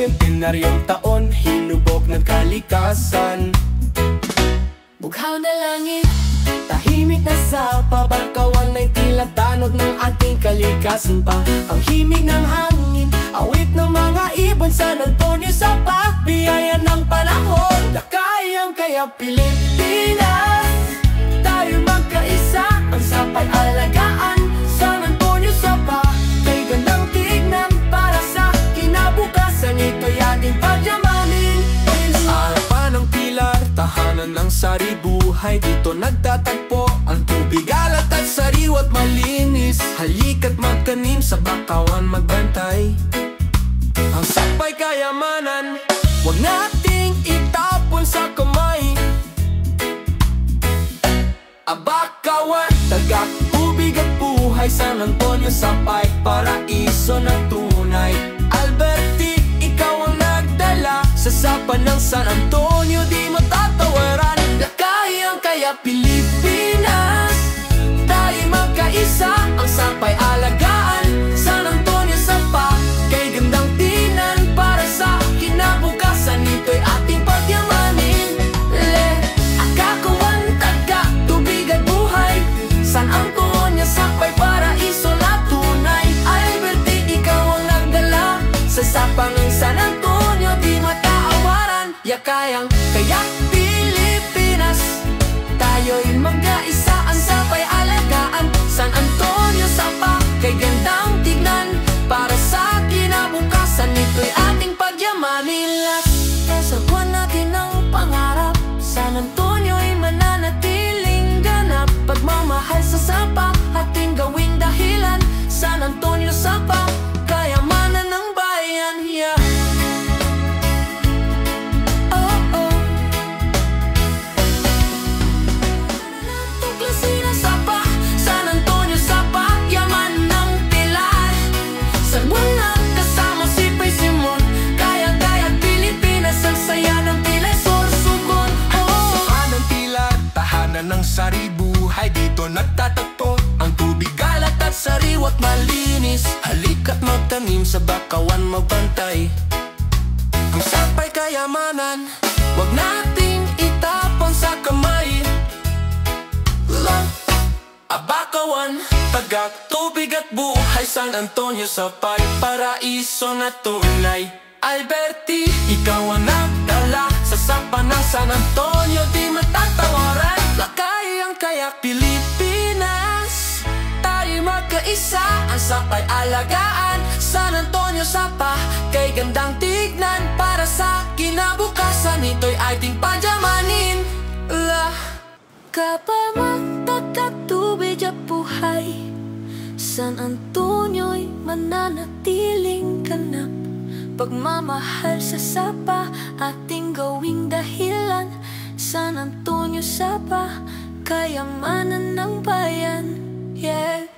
Sentenaryong taon, hinubog ng kalikasan. Bughaw na langit, tahimik na sa pabarkawan ay tila tanod ng ating kalikasan pa. Ang himig ng hangin, awit ng mga ibon, San Antonio sa biyaya ng panahon. Lakayang kaya Pilipinas, tayo magkaisa, ang sapay alagaan. San Antonio sa kay gandang tignan, para sa kinabukasan ito'y ating pagyamanin. Harapan ng pilar, tahanan ng saribuhay, dito nagtatagpo ang tubig, alat at sariwa at malinis. Halika't magtanim sa bakawan, magbantay ang sapay kayamanan, huwag nating itapon sa kamay. Bakawan, tagak, tubig at buhay, San Antonio sapay, paraiso ng tunay. Alberti, ikaw ang nagdala sa sapa ng San Antonio, di matatawaran. Lakayang kaya Pilipinas, tayo magkaisa, ang sapay alagaan. San Antonio sapa, kay gandang tingnan, para sa kinabukasan ito'y ating pagyamanin. Akakuan, taga, tubig at buhay, San Antonio sapay, paraiso na tunay. Alberti, ikaw ang nagdala sa sapa ng San Antonio, di mataawaran. Yakayang kaya Pilipinas, tayo'y magkaisa, ang sapay alagaan. San Antonio sapa, kay gandang tignan, para sa kinabukasan ito'y ating pagyamanin. Sa buwan natin ang pangarap, San Antonio'y mananatiling ganap. Pagmamahal sa sapa, ating gawing dahilan. San Antonio sapa, kayamanan ng bayan, yeah. Tuklasin ang sapa, San Antonio sapa, yaman ng pilar. Sa buwan kasama si Pay Simon, kaya-kaya Pilipinas, ang saya ng pilay sorsugon. Saan ang pilar, tahanan ng saribuhay, dito nagtatagpo ang tubig, alat at sariwa't malinis. Halika't magtanim sa bakawan, magbantay ang sapay kayamanan, huwag nating itapon sa kamay. Bakawan, tagak, tubig at buhay, San Antonio sapay, paraiso na tunay. Alberti, ikaw ang nagdala sa sapa ng San Antonio, di matatawaran. Lakayang kaya Pilipinas, tayo magkaisa, ang sapay alagaan. San Antonio sapa, kay gandang tignan, para sa kinabukasan ito'y ating pagyamanin. kapamang tagat, tubig at buhay, San Antonio'y mananatiling ganap. Pagmamahal sa sapa, ating gawing dahilan. San Antonio sapa, kayamanan ng bayan, yeah.